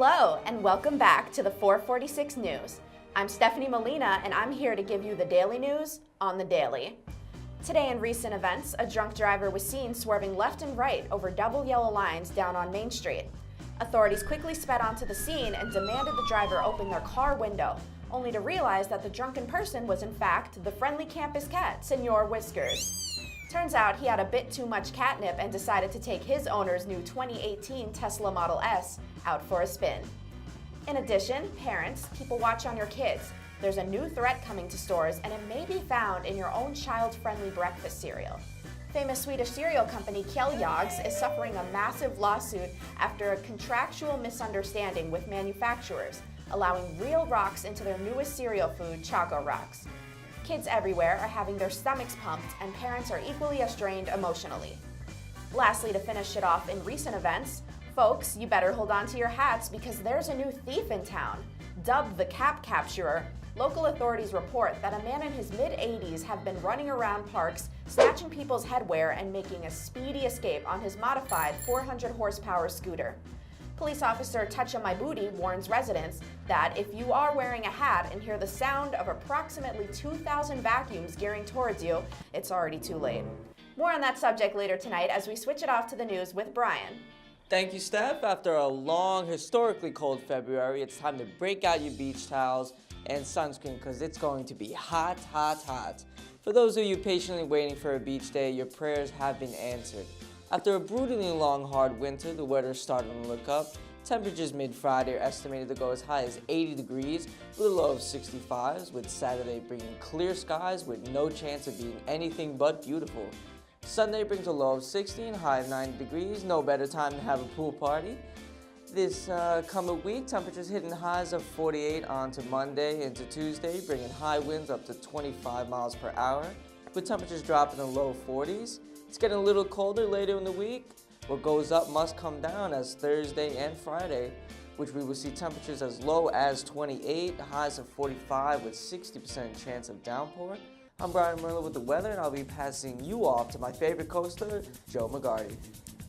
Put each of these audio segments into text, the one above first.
Hello, and welcome back to the 446 News. I'm Stephanie Molina, and I'm here to give you the daily news on the daily. Today in recent events, a drunk driver was seen swerving left and right over double yellow lines down on Main Street. Authorities quickly sped onto the scene and demanded the driver open their car window, only to realize that the drunken person was in fact the friendly campus cat, Senor Whiskers. Turns out he had a bit too much catnip and decided to take his owner's new 2018 Tesla Model S out for a spin. In addition, parents, keep a watch on your kids. There's a new threat coming to stores, and it may be found in your own child-friendly breakfast cereal. Famous Swedish cereal company Kellogg's is suffering a massive lawsuit after a contractual misunderstanding with manufacturers, allowing real rocks into their newest cereal food, Choco Rocks. Kids everywhere are having their stomachs pumped, and parents are equally as strained emotionally. Lastly, to finish it off in recent events, folks, you better hold on to your hats because there's a new thief in town. Dubbed the Cap Capturer, local authorities report that a man in his mid-80s have been running around parks, snatching people's headwear and making a speedy escape on his modified 400-horsepower scooter. Police officer Toucha My Booty warns residents that if you are wearing a hat and hear the sound of approximately 2,000 vacuums gearing towards you, it's already too late. More on that subject later tonight as we switch it off to the news with Bryan. Thank you, Steph. After a long, historically cold February, it's time to break out your beach towels and sunscreen because it's going to be hot, hot, hot. For those of you patiently waiting for a beach day, your prayers have been answered. After a brutally long, hard winter, the weather is starting to look up. Temperatures mid-Friday are estimated to go as high as 80 degrees with a low of 65s, with Saturday bringing clear skies with no chance of being anything but beautiful. Sunday brings a low of 60 and high of 90 degrees, no better time to have a pool party. This coming week, temperatures hitting highs of 48 on to Monday into Tuesday, bringing high winds up to 25 miles per hour, with temperatures dropping in the low 40s. It's getting a little colder later in the week. What goes up must come down as Thursday and Friday, which we will see temperatures as low as 28, highs of 45 with 60% chance of downpour. I'm Bryan Meurlin with the weather, and I'll be passing you off to my favorite coaster, Joe McGarty.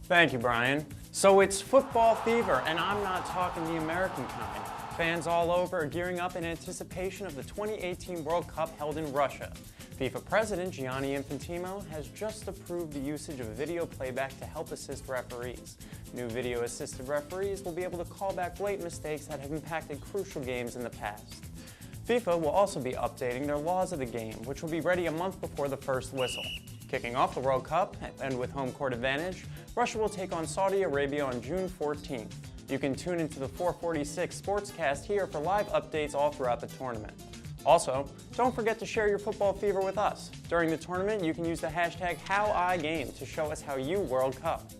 Thank you, Bryan. So it's football fever, and I'm not talking the American kind. Fans all over are gearing up in anticipation of the 2018 World Cup held in Russia. FIFA President Gianni Infantino has just approved the usage of video playback to help assist referees. New video-assisted referees will be able to call back blatant mistakes that have impacted crucial games in the past. FIFA will also be updating their laws of the game, which will be ready a month before the first whistle. Kicking off the World Cup, and with home court advantage, Russia will take on Saudi Arabia on June 14th. You can tune into the 446 Sportscast here for live updates all throughout the tournament. Also, don't forget to share your football fever with us. During the tournament, you can use the hashtag HowIGame to show us how you World Cup.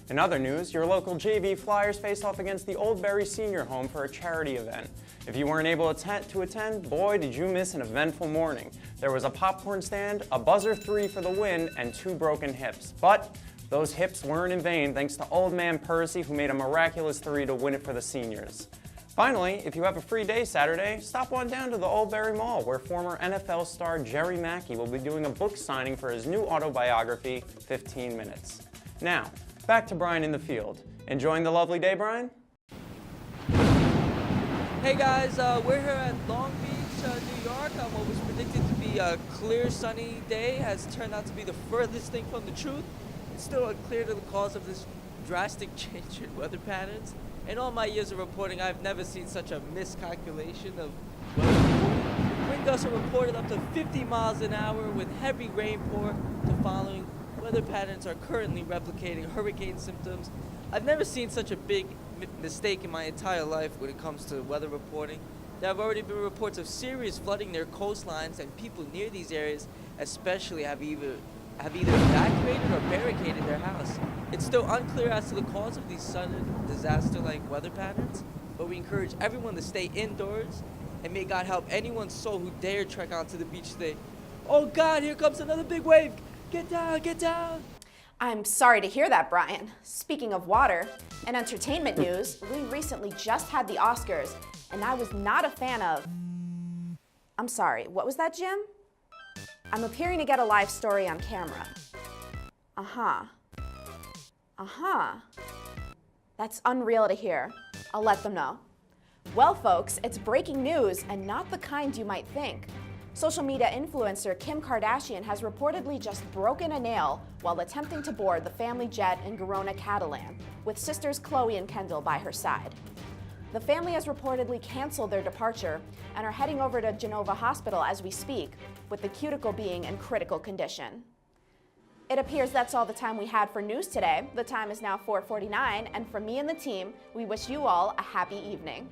In other news, your local JV Flyers face off against the Old Bury Senior Home for a charity event. If you weren't able to attend, boy, did you miss an eventful morning. There was a popcorn stand, a buzzer 3 for the win, and 2 broken hips. But those hips weren't in vain thanks to Old Man Percy, who made a miraculous 3 to win it for the seniors. Finally, if you have a free day Saturday, stop on down to the Old Bury Mall, where former NFL star Jerry Mackey will be doing a book signing for his new autobiography, 15 Minutes. Now, back to Bryan in the field. Enjoying the lovely day, Bryan? Hey guys, we're here at Long Beach, New York. What was predicted to be a clear, sunny day has turned out to be the furthest thing from the truth. It's still unclear to the cause of this drastic change in weather patterns. In all my years of reporting, I've never seen such a miscalculation of weather reporting. Wind gusts are reported up to 50 miles an hour with heavy rainfall to following. Weather patterns are currently replicating hurricane symptoms. I've never seen such a big mistake in my entire life when it comes to weather reporting. There have already been reports of serious flooding near coastlines, and people near these areas especially have either evacuated or barricaded their house. It's still unclear as to the cause of these sudden disaster-like weather patterns, but we encourage everyone to stay indoors, and may God help anyone's soul who dare trek onto the beach today. Oh God, here comes another big wave! Get down, get down! I'm sorry to hear that, Bryan. Speaking of water, in entertainment news, we recently just had the Oscars, and I was not a fan of... I'm sorry, what was that, Jim? I'm appearing to get a live story on camera. That's unreal to hear. I'll let them know. Well, folks, it's breaking news, and not the kind you might think. Social media influencer Kim Kardashian has reportedly just broken a nail while attempting to board the family jet in Girona, Catalan, with sisters Chloe and Kendall by her side. The family has reportedly canceled their departure and are heading over to Gernova Hospital as we speak, with the cuticle being in critical condition. It appears that's all the time we had for news today. The time is now 4:49, and from me and the team, we wish you all a happy evening.